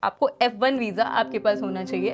आपको F1 visa आपके पास होना चाहिए।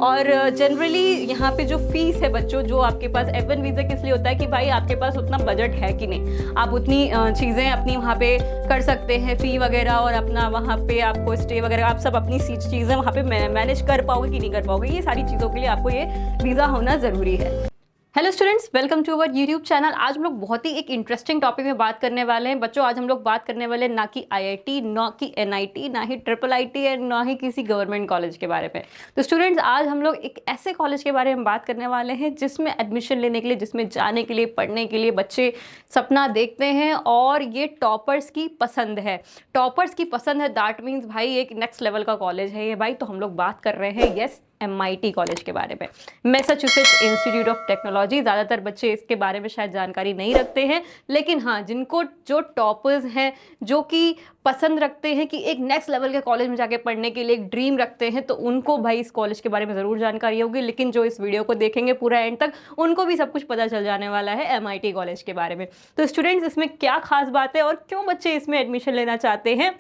और जनरली यहाँ पे जो फीस है बच्चों, जो आपके पास F1 वीज़ा किस लिए होता है कि भाई आपके पास उतना बजट है कि नहीं, आप उतनी चीज़ें अपनी वहाँ पे कर सकते हैं, फ़ी वगैरह और अपना वहाँ पे आपको स्टे वगैरह आप सब अपनी चीज़ें वहाँ पे मैनेज कर पाओगे कि नहीं कर पाओगे, ये सारी चीज़ों के लिए आपको ये वीज़ा होना ज़रूरी है। Hello students, welcome to our YouTube channel. आज हम लोग बहुत ही एक इंटरेस्टिंग टॉपिक में बात करने वाले हैं बच्चों। आज हम लोग बात करने वाले हैं ना कि आईआईटी, ना कि एनआईटी, ना ही ट्रिपल आईटी और ना ही किसी गवर्नमेंट कॉलेज के बारे में। तो स्टूडेंट्स, आज हम लोग एक ऐसे कॉलेज के बारे में बात करने वाले हैं जिसमें एडमिशन लेने के लिए, जिसमें जाने के लिए, पढ़ने के लिए बच्चे सपना देखते हैं और ये टॉपर्स की पसंद है। टॉपर्स की पसंद है, दैट मीन्स भाई एक नेक्स्ट लेवल का कॉलेज है ये भाई। तो हम लोग बात कर रहे हैं यस MIT कॉलेज के बारे में, मैसाचुसेट्स इंस्टीट्यूट ऑफ टेक्नोलॉजी। ज़्यादातर बच्चे इसके बारे में शायद जानकारी नहीं रखते हैं, लेकिन हाँ, जिनको जो टॉपर्स हैं, जो कि पसंद रखते हैं कि एक नेक्स्ट लेवल के कॉलेज में जाके पढ़ने के लिए एक ड्रीम रखते हैं, तो उनको भाई इस कॉलेज के बारे में ज़रूर जानकारी होगी। लेकिन जो इस वीडियो को देखेंगे पूरा एंड तक, उनको भी सब कुछ पता चल जाने वाला है MIT कॉलेज के बारे में। तो स्टूडेंट्स, इसमें क्या खास बात है और क्यों बच्चे इसमें एडमिशन लेना चाहते हैं।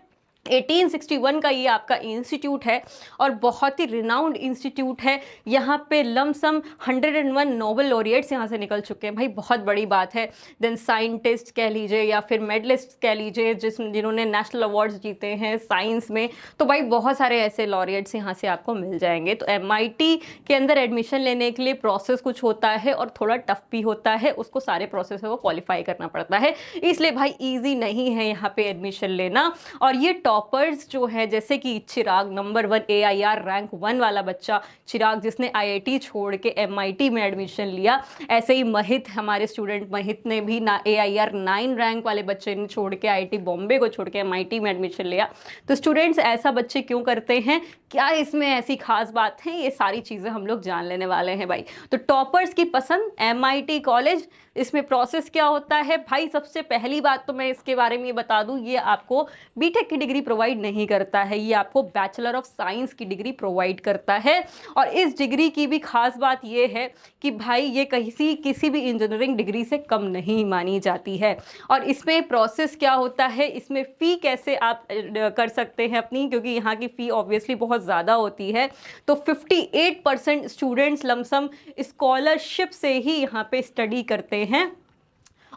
1861 का ये आपका इंस्टीट्यूट है और बहुत ही रिनाउंड इंस्टीट्यूट है। यहाँ पे लमसम 101 नोबेल लॉरिएट्स यहाँ से निकल चुके हैं भाई, बहुत बड़ी बात है। देन साइंटिस्ट कह लीजिए या फिर मेडलिस्ट कह लीजिए, जिन्होंने नेशनल अवार्ड्स जीते हैं साइंस में, तो भाई बहुत सारे ऐसे लॉरिएट्स यहाँ से आपको मिल जाएंगे। तो MIT के अंदर एडमिशन लेने के लिए प्रोसेस कुछ होता है और थोड़ा टफ भी होता है, उसको सारे प्रोसेस को क्वालिफाई करना पड़ता है, इसलिए भाई ईजी नहीं है यहाँ पे एडमिशन लेना। और ये टॉपर्स जो है, जैसे कि चिराग नंबर 1 AIR रैंक 1 वाला बच्चा चिराग, जिसने IIT छोड़ के MIT में एडमिशन लिया, ऐसे ही महित, हमारे स्टूडेंट महित ने भी ना AIR 9 रैंक वाले बच्चे ने छोड़ के IIT बॉम्बे को छोड़ के MIT में एडमिशन लिया। तो स्टूडेंट्स, ऐसा बच्चे क्यों करते हैं, क्या इसमें ऐसी खास बात है, ये सारी चीज़ें हम लोग जान लेने वाले हैं भाई। तो टॉपर्स की पसंद MIT कॉलेज, इसमें प्रोसेस क्या होता है भाई। सबसे पहली बात तो मैं इसके बारे में ये बता दूं, ये आपको बीटेक की डिग्री प्रोवाइड नहीं करता है, ये आपको बैचलर ऑफ साइंस की डिग्री प्रोवाइड करता है। और इस डिग्री की भी खास बात ये है कि भाई ये किसी भी इंजीनियरिंग डिग्री से कम नहीं मानी जाती है। और इसमें प्रोसेस क्या होता है, इसमें फ़ी कैसे आप कर सकते हैं अपनी, क्योंकि यहाँ की फ़ी ऑब्वियसली बहुत ज़्यादा होती है। तो 58% स्टूडेंट्स लमसम स्कॉलरशिप से ही यहाँ पे स्टडी करते हैं।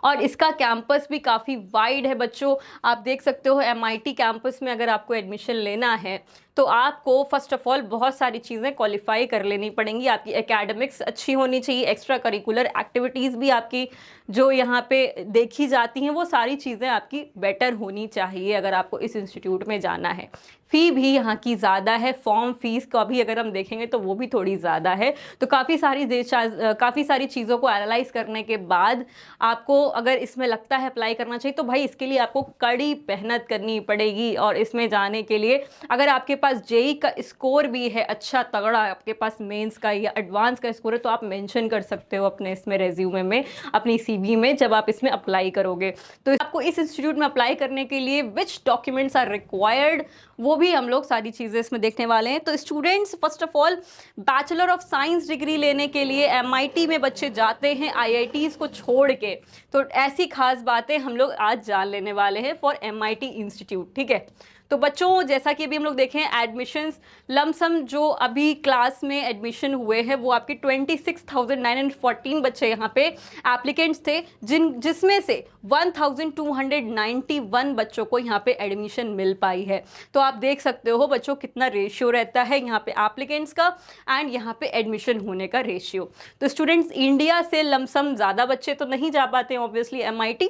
और इसका कैंपस भी काफ़ी वाइड है बच्चों, आप देख सकते हो। MIT कैंपस में अगर आपको एडमिशन लेना है तो आपको फर्स्ट ऑफ ऑल बहुत सारी चीज़ें क्वालिफाई कर लेनी पड़ेंगी। आपकी एकेडमिक्स अच्छी होनी चाहिए, एक्स्ट्रा करिकुलर एक्टिविटीज़ भी आपकी जो यहाँ पे देखी जाती हैं, वो सारी चीज़ें आपकी बेटर होनी चाहिए अगर आपको इस इंस्टीट्यूट में जाना है। फ़ी भी यहाँ की ज़्यादा है, फॉर्म फीस का भी अगर हम देखेंगे तो वो भी थोड़ी ज़्यादा है। तो काफ़ी सारी चीज़ों को एनालाइज करने के बाद आपको अगर इसमें लगता है अप्लाई करना चाहिए, तो भाई इसके लिए आपको कड़ी मेहनत करनी पड़ेगी। और इसमें जाने के लिए अगर आपके पास JEE का स्कोर भी है अच्छा तगड़ा, आपके पास मेंस का या एडवांस का स्कोर है, तो आप मेंशन कर सकते हो अपने इसमें रेज्यूमे में, अपनी CV में, जब आप इसमें अप्लाई करोगे। तो आपको इस इंस्टीट्यूट में अप्लाई करने के लिए विच डॉक्यूमेंट्स आर रिक्वायर्ड, वो भी हम लोग सारी चीज़ें इसमें देखने वाले हैं। तो students, first of all bachelor of science degree लेने के लिए MIT में बच्चे जाते हैं IITs को छोड़ के। तो ऐसी खास बातें हम लोग आज जान लेने वाले हैं फॉर MIT इंस्टीट्यूट, ठीक है। तो बच्चों, जैसा कि अभी हम लोग देखें एडमिशन्स, लमसम जो अभी क्लास में एडमिशन हुए हैं वो आपके 26,914 बच्चे यहाँ पे एप्लीकेंट्स थे, जिसमें से 1,291 बच्चों को यहाँ पे एडमिशन मिल पाई है। तो आप देख सकते हो बच्चों कितना रेशियो रहता है यहाँ पे एप्लीकेंट्स का एंड यहाँ पे एडमिशन होने का रेशियो। तो स्टूडेंट्स, इंडिया से लमसम ज़्यादा बच्चे तो नहीं जा पाते हैं ऑब्वियसली MIT,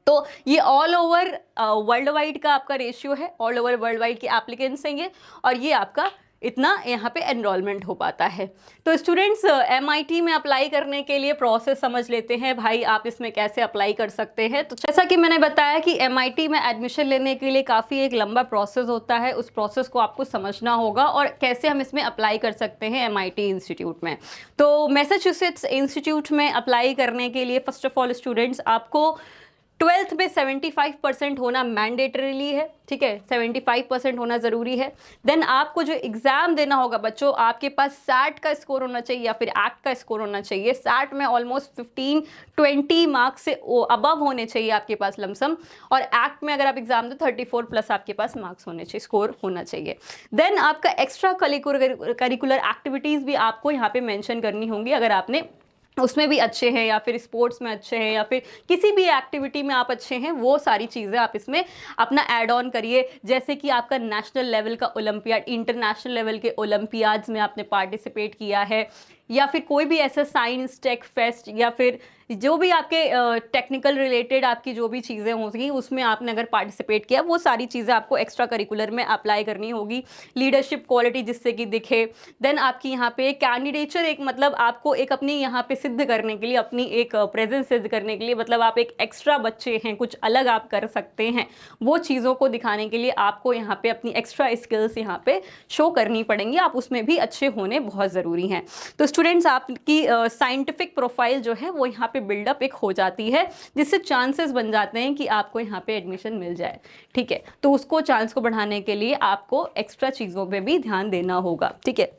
तो ये ऑल ओवर वर्ल्ड वाइड का आपका रेशियो है, ऑल ओवर वर्ल्ड वाइड के एप्लीकेंट्स हैं ये, और ये आपका इतना यहाँ पे एनरोलमेंट हो पाता है। तो स्टूडेंट्स, MIT में अप्लाई करने के लिए प्रोसेस समझ लेते हैं भाई, आप इसमें कैसे अप्लाई कर सकते हैं। तो जैसा कि मैंने बताया कि MIT में एडमिशन लेने के लिए काफ़ी एक लंबा प्रोसेस होता है, उस प्रोसेस को आपको समझना होगा और कैसे हम इसमें अप्लाई कर सकते हैं MIT इंस्टीट्यूट में। तो मैसाचुसेट्स इंस्टीट्यूट में अप्लाई करने के लिए फर्स्ट ऑफ ऑल स्टूडेंट्स, आपको ट्वेल्थ में 75% होना मैंडेटरीली है, ठीक है, 75% होना ज़रूरी है। देन आपको जो एग्ज़ाम देना होगा बच्चों, आपके पास सैट का स्कोर होना चाहिए या फिर एक्ट का स्कोर होना चाहिए। सैट में ऑलमोस्ट 15-20 मार्क्स से अबव होने चाहिए आपके पास लमसम, और एक्ट में अगर आप एग्ज़ाम दो 34 प्लस आपके पास मार्क्स होने चाहिए, स्कोर होना चाहिए। देन आपका एक्स्ट्रा करिकुलर एक्टिविटीज़ भी आपको यहाँ पे मेंशन करनी होंगी, अगर आपने उसमें भी अच्छे हैं या फिर स्पोर्ट्स में अच्छे हैं या फिर किसी भी एक्टिविटी में आप अच्छे हैं, वो सारी चीज़ें आप इसमें अपना ऐड ऑन करिए। जैसे कि आपका नेशनल लेवल का ओलंपियाड, इंटरनेशनल लेवल के ओलंपियाड्स में आपने पार्टिसिपेट किया है, या फिर कोई भी ऐसा साइंस टेक फेस्ट या फिर जो भी आपके टेक्निकल रिलेटेड आपकी जो भी चीज़ें होंगी उसमें आपने अगर पार्टिसिपेट किया, वो सारी चीज़ें आपको एक्स्ट्रा करिकुलर में अप्लाई करनी होगी। लीडरशिप क्वालिटी जिससे कि दिखे। देन आपकी यहाँ पे कैंडिडेचर, एक मतलब आपको एक अपनी यहाँ पे सिद्ध करने के लिए, अपनी एक प्रेजेंस सिद्ध करने के लिए, मतलब आप एक एक्स्ट्रा बच्चे हैं, कुछ अलग आप कर सकते हैं, वो चीज़ों को दिखाने के लिए आपको यहाँ पे अपनी एक्स्ट्रा स्किल्स यहाँ पे शो करनी पड़ेंगी। आप उसमें भी अच्छे होने बहुत ज़रूरी हैं। तो स्टूडेंट्स, आपकी साइंटिफिक प्रोफाइल जो है वो यहाँ पे बिल्डअप एक हो जाती है, जिससे चांसेस बन जाते हैं कि आपको यहाँ पे एडमिशन मिल जाए, ठीक है। तो उसको चांस को बढ़ाने के लिए आपको एक्स्ट्रा चीज़ों पे भी ध्यान देना होगा, ठीक है,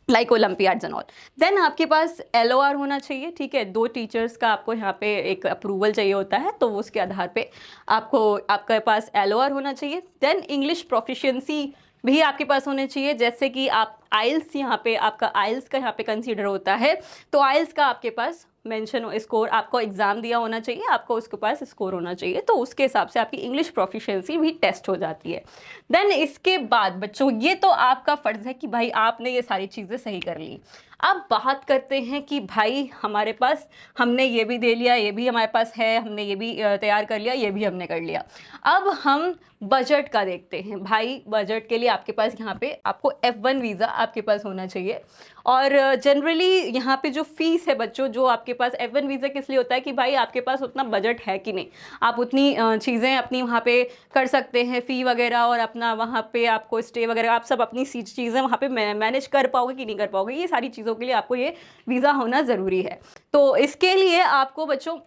like olympiads and all. Then आपके पास LOR होना चाहिए, ठीक है। 2 टीचर्स का आपको यहाँ पे एक अप्रूवल चाहिए होता है, तो उसके आधार पे आपके पास LOR होना चाहिए। देन इंग्लिश प्रोफिशिएंसी भी आपके पास होने चाहिए, जैसे कि आप आइल्स, यहाँ पे आपका आइल्स का यहाँ पे कंसीडर होता है, तो आइल्स का आपके पास मेंशन स्कोर, आपको एग्ज़ाम दिया होना चाहिए, आपको उसके पास स्कोर होना चाहिए, तो उसके हिसाब से आपकी इंग्लिश प्रोफिशिएंसी भी टेस्ट हो जाती है। देन इसके बाद बच्चों, ये तो आपका फ़र्ज़ है कि भाई आपने ये सारी चीज़ें सही कर ली। अब बात करते हैं कि भाई हमारे पास, हमने ये भी दे लिया, ये भी हमारे पास है, हमने ये भी तैयार कर लिया, ये भी हमने कर लिया। अब हम बजट का देखते हैं। भाई बजट के लिए आपके पास यहाँ पे आपको F1 वीज़ा आपके पास होना चाहिए, और जनरली यहाँ पे जो फ़ीस है बच्चों, जो आपके पास F1 वीज़ा किस लिए होता है कि भाई आपके पास उतना बजट है कि नहीं, आप उतनी चीज़ें अपनी वहाँ पे कर सकते हैं, फ़ी वगैरह, और अपना वहाँ पे आपको स्टे वगैरह, आप सब अपनी चीज़ें वहाँ पे मैनेज कर पाओगे कि नहीं कर पाओगे, ये सारी चीज़ों के लिए आपको ये वीज़ा होना ज़रूरी है। तो इसके लिए आपको बच्चों,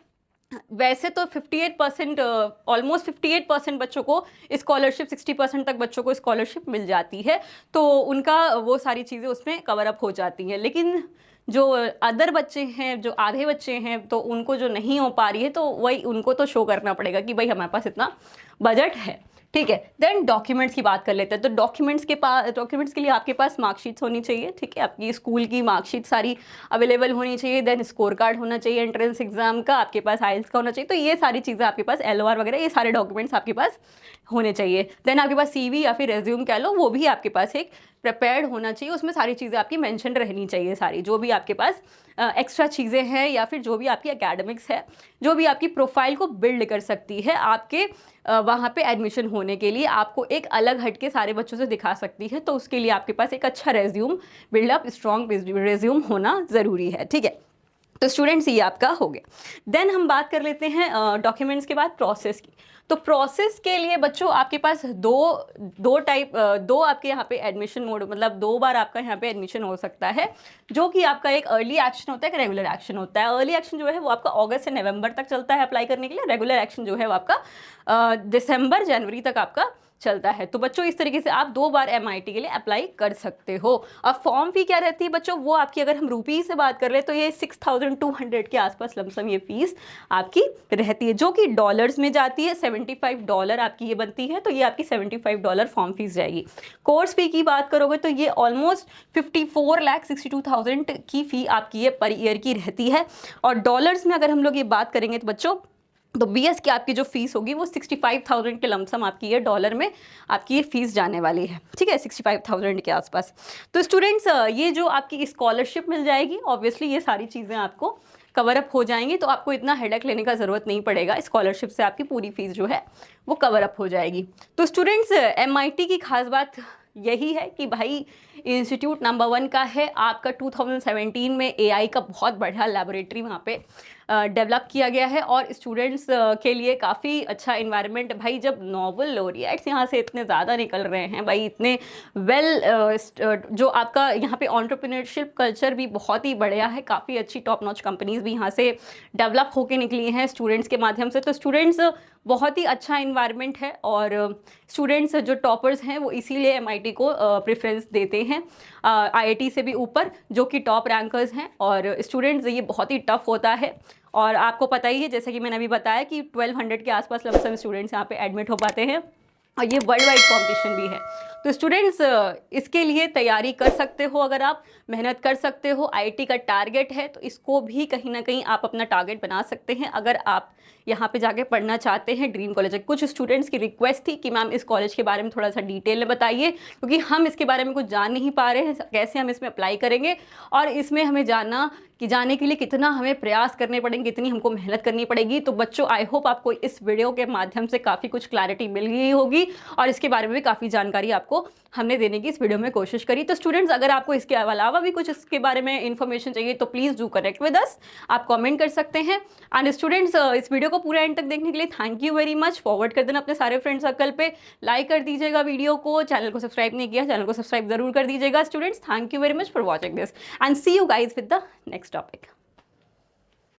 वैसे तो 58% ऑलमोस्ट 58% बच्चों को स्कॉलरशिप, 60% तक बच्चों को स्कॉलरशिप मिल जाती है, तो उनका वो सारी चीज़ें उसमें कवर अप हो जाती हैं। लेकिन जो अदर बच्चे हैं, जो आधे बच्चे हैं, तो उनको जो नहीं हो पा रही है, तो वही उनको तो शो करना पड़ेगा कि भाई हमारे पास इतना बजट है, ठीक है। देन डॉक्यूमेंट्स की बात कर लेते हैं। तो डॉक्यूमेंट्स के लिए आपके पास मार्कशीट्स होनी चाहिए, ठीक है, आपकी स्कूल की मार्कशीट सारी अवेलेबल होनी चाहिए। देन स्कोर कार्ड होना चाहिए एंट्रेंस एग्जाम का, आपके पास आइल्स का होना चाहिए। तो ये सारी चीज़ें आपके पास, LOR वगैरह, ये सारे डॉक्यूमेंट्स आपके पास होने चाहिए। देन आपके पास CV या फिर रेज्यूम कह लो, वो भी आपके पास एक प्रिपेयर्ड होना चाहिए, उसमें सारी चीज़ें आपकी मेंशन रहनी चाहिए, सारी जो भी आपके पास एक्स्ट्रा चीज़ें हैं, या फिर जो भी आपकी एकेडमिक्स है, जो भी आपकी प्रोफाइल को बिल्ड कर सकती है, आपके वहाँ पे एडमिशन होने के लिए आपको एक अलग हट के सारे बच्चों से दिखा सकती है। तो उसके लिए आपके पास एक अच्छा रेज्यूम बिल्डअप, स्ट्रॉन्ग रेज्यूम होना ज़रूरी है, ठीक है। तो स्टूडेंट्स, ये आपका हो गया। देन हम बात कर लेते हैं डॉक्यूमेंट्स के बाद प्रोसेस की। तो प्रोसेस के लिए बच्चों आपके पास दो आपके यहाँ पे एडमिशन मोड, मतलब 2 बार आपका यहाँ पे एडमिशन हो सकता है, जो कि आपका एक अर्ली एक्शन होता है, एक रेगुलर एक्शन होता है। अर्ली एक्शन जो है वो आपका अगस्त से नवंबर तक चलता है अप्लाई करने के लिए, रेगुलर एक्शन जो है वो आपका दिसंबर जनवरी तक आपका चलता है। तो बच्चों, इस तरीके से आप 2 बार MIT के लिए अप्लाई कर सकते हो। अब फॉर्म फी क्या रहती है बच्चों, वो आपकी, अगर हम रुपीज़ से बात कर ले तो ये 6200 के आसपास लमसम ये फीस आपकी रहती है, जो कि डॉलर्स में जाती है। $75 आपकी ये बनती है, तो ये आपकी $75 फॉर्म फीस जाएगी। कोर्स फी की बात करोगे तो ये ऑलमोस्ट 54,62,000 की फ़ी आपकी ये पर ईयर की रहती है। और डॉलर्स में अगर हम लोग ये बात करेंगे तो बच्चों, तो BS की आपकी जो फीस होगी वो 65,000 के लमसम आपकी ये डॉलर में आपकी ये फीस जाने वाली है, ठीक है, 65,000 के आसपास। तो स्टूडेंट्स, ये जो आपकी स्कॉलरशिप मिल जाएगी, ऑब्वियसली ये सारी चीज़ें आपको कवर अप हो जाएंगी, तो आपको इतना हेडेक लेने का ज़रूरत नहीं पड़ेगा। स्कॉलरशिप से आपकी पूरी फीस जो है वो कवर अप हो जाएगी। तो स्टूडेंट्स, MIT की खास बात यही है कि भाई इंस्टीट्यूट नंबर 1 का है। आपका 2017 में AI का बहुत बढ़िया लैबोरेटरी वहाँ पे डेवलप किया गया है और स्टूडेंट्स के लिए काफ़ी अच्छा इन्वायरमेंट। भाई जब नोबल लॉरिएट्स यहाँ से इतने ज़्यादा निकल रहे हैं भाई, इतने जो आपका यहाँ पे एंटरप्रेन्योरशिप कल्चर भी बहुत ही बढ़िया है, काफ़ी अच्छी टॉप नॉच कंपनीज भी यहाँ से डेवलप होके निकली हैं स्टूडेंट्स के माध्यम से। तो स्टूडेंट्स बहुत ही अच्छा इन्वायरमेंट है और स्टूडेंट्स जो टॉपर्स हैं वो इसीलिए एमआईटी को प्रेफरेंस देते हैं आईआईटी से भी ऊपर, जो कि टॉप रैंकर्स हैं। और स्टूडेंट्स ये बहुत ही टफ होता है और आपको पता ही है, जैसे कि मैंने अभी बताया कि 1200 के आसपास लमसम स्टूडेंट्स यहाँ पे एडमिट हो पाते हैं और ये वर्ल्ड वाइड कॉम्पिटिशन भी है। तो स्टूडेंट्स इसके लिए तैयारी कर सकते हो, अगर आप मेहनत कर सकते हो। आईआईटी का टारगेट है तो इसको भी कहीं ना कहीं आप अपना टारगेट बना सकते हैं अगर आप यहाँ पे जाके पढ़ना चाहते हैं ड्रीम कॉलेज। कुछ स्टूडेंट्स की रिक्वेस्ट थी कि मैम इस कॉलेज के बारे में थोड़ा सा डिटेल में बताइए, क्योंकि हम इसके बारे में कुछ जान नहीं पा रहे हैं, कैसे हम इसमें अप्लाई करेंगे और इसमें हमें जाने के लिए कितना हमें प्रयास करने पड़ेंगे, कितनी हमको मेहनत करनी पड़ेगी। तो बच्चों आई होप आपको इस वीडियो के माध्यम से काफ़ी कुछ क्लैरिटी मिल गई होगी और इसके बारे में भी काफ़ी जानकारी आपको हमने देने की इस वीडियो में कोशिश करी। तो स्टूडेंट्स अगर आपको इसके अलावा भी कुछ इसके बारे में इन्फॉर्मेशन चाहिए तो please do connect with us, आप कमेंट कर सकते हैं। एंड स्टूडेंट्स इस वीडियो को पूरे एंड तक देखने के लिए thank you very much. Forward कर देना अपने सारे फ्रेंड सर्कल पे, लाइक कर दीजिएगा वीडियो को, चैनल को सब्सक्राइब नहीं किया चैनल को सब्सक्राइब जरूर कर दीजिएगा। Students thank you very much for watching this and see you guys with the next topic.